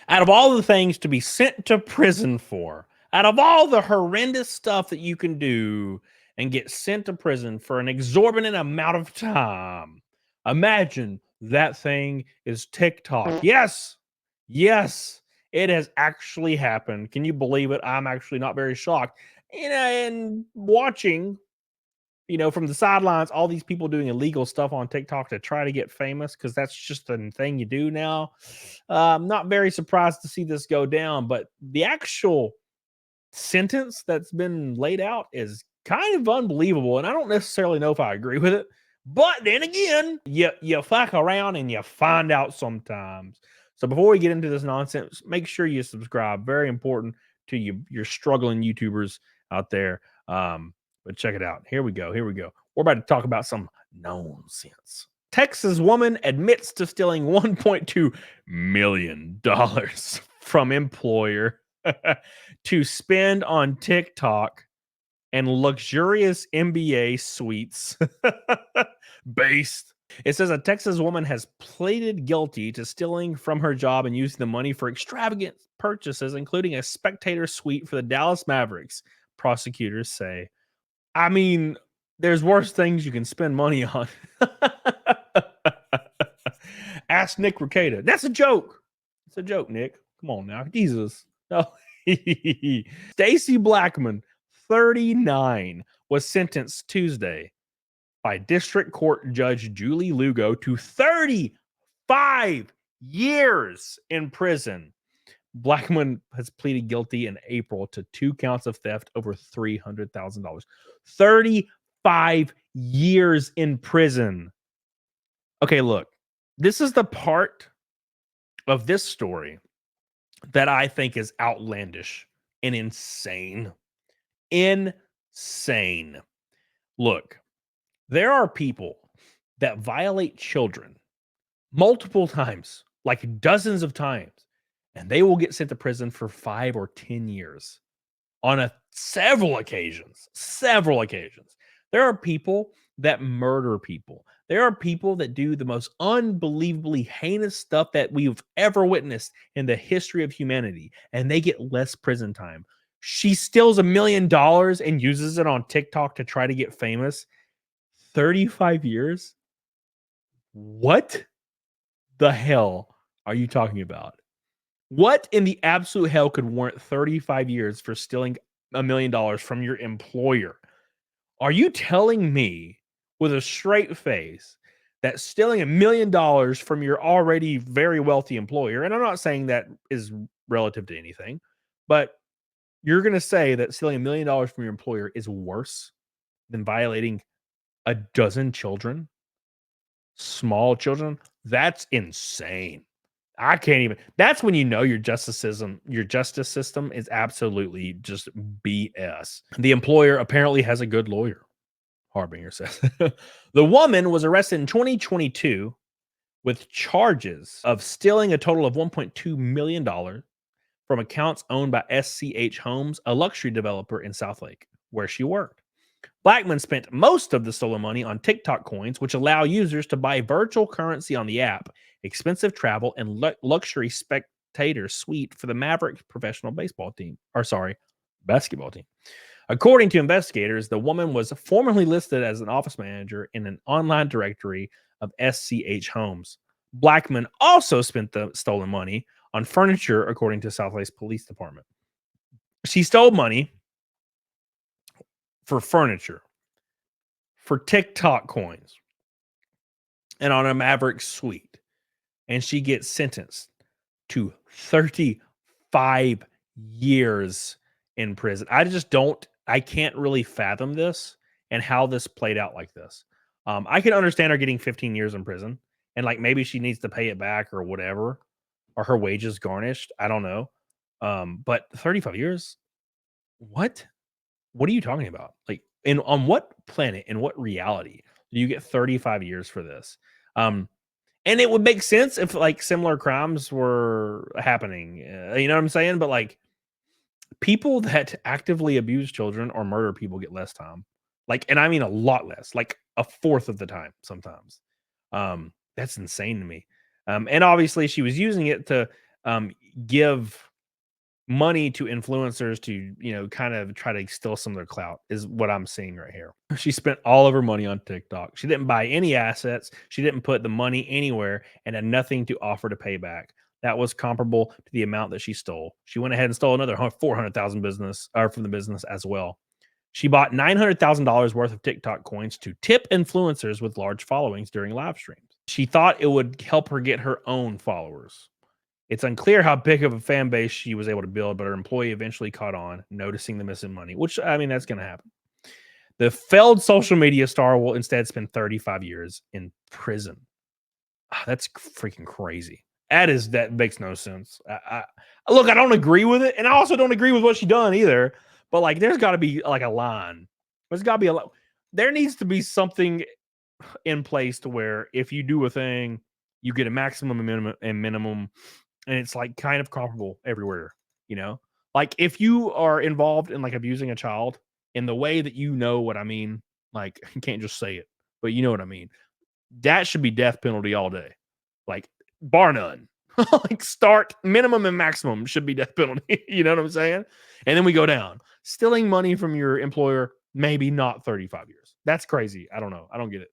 Out of all the things to be sent to prison for, out of all the horrendous stuff that you can do and get sent to prison for an exorbitant amount of time, imagine that thing is TikTok. Yes, yes, it has actually happened. Can you believe it? I'm actually not very shocked. And watching, from the sidelines, all these people doing illegal stuff on TikTok to try to get famous because that's just the thing you do now. I'm not very surprised to see this go down, but the actual sentence that's been laid out is kind of unbelievable. And I don't necessarily know if I agree with it. But then again, you fuck around and you find out sometimes. So before we get into this nonsense, make sure you subscribe. Very important to you, your struggling YouTubers out there. But check it out. Here we go. Here we go. We're about to talk about some nonsense. Texas woman admits to stealing $1.2 million from employer to spend on TikTok and luxurious NBA suites based. It says a Texas woman has pleaded guilty to stealing from her job and using the money for extravagant purchases, including a spectator suite for the Dallas Mavericks, prosecutors say. I mean, there's worse things you can spend money on. Ask Nick Rekieta. That's a joke. It's a joke, Nick. Come on now. Jesus. No. Stacy Blackmon, 39, was sentenced Tuesday by District Court Judge Julie Lugo to 35 years in prison. Blackmon has pleaded guilty in April to 2 counts of theft over $300,000. 35 years in prison. Okay, look, this is the part of this story that I think is outlandish and insane. Insane. Look, there are people that violate children multiple times, like dozens of times, and they will get sent to prison for 5 or 10 years on several occasions. Several occasions. There are people that murder people. There are people that do the most unbelievably heinous stuff that we've ever witnessed in the history of humanity, and they get less prison time. She steals $1 million and uses it on TikTok to try to get famous. 35 years? What the hell are you talking about? What in the absolute hell could warrant 35 years for stealing $1 million from your employer? Are you telling me with a straight face that stealing $1 million from your already very wealthy employer, and I'm not saying that is relative to anything, but you're going to say that stealing $1 million from your employer is worse than violating a dozen children, small children? That's insane. I can't even. That's when you know your justice system is absolutely just BS. The employer apparently has a good lawyer, Harbinger says. The woman was arrested in 2022 with charges of stealing a total of $1.2 million from accounts owned by SCH Homes, a luxury developer in Southlake, where she worked. Blackmon spent most of the stolen money on TikTok coins, which allow users to buy virtual currency on the app, expensive travel, and luxury spectator suite for the Mavericks professional basketball team. According to investigators, the woman was formerly listed as an office manager in an online directory of SCH Homes. Blackmon also spent the stolen money on furniture, according to South Lakes Police Department. She stole money for furniture, for TikTok coins, and on a Maverick suite. And she gets sentenced to 35 years in prison. I can't really fathom this and how this played out like this. I can understand her getting 15 years in prison and like maybe she needs to pay it back or whatever, or her wages garnished. I don't know. But 35 years? What? What are you talking about? Like, on what planet, in what reality do you get 35 years for this? And it would make sense if like similar crimes were happening. You know what I'm saying? But like people that actively abuse children or murder people get less time. Like, and I mean a lot less, like a fourth of the time sometimes. That's insane to me. And obviously she was using it to um, give money to influencers to, kind of try to steal some of their clout is what I'm seeing right here. She spent all of her money on TikTok. She didn't buy any assets. She didn't put the money anywhere and had nothing to offer to pay back. That was comparable to the amount that she stole. She went ahead and stole another 400,000 business or from the business as well. She bought $900,000 worth of TikTok coins to tip influencers with large followings during live streams. She thought it would help her get her own followers. It's unclear how big of a fan base she was able to build, but her employee eventually caught on, noticing the missing money, which, I mean, that's going to happen. The failed social media star will instead spend 35 years in prison. That's freaking crazy. That makes no sense. Look, I don't agree with it, and I also don't agree with what she done either. But like, there's got to be like a line. There's got to be there needs to be something in place to where if you do a thing, you get a maximum and minimum, and it's like kind of comparable everywhere. Like if you are involved in like abusing a child in the way that what I mean, like you can't just say it, but you know what I mean. That should be death penalty all day, like bar none. Like start minimum and maximum should be death penalty. You know what I'm saying? And then we go down. Stealing money from your employer, maybe not 35 years. That's crazy. I don't know. I don't get it.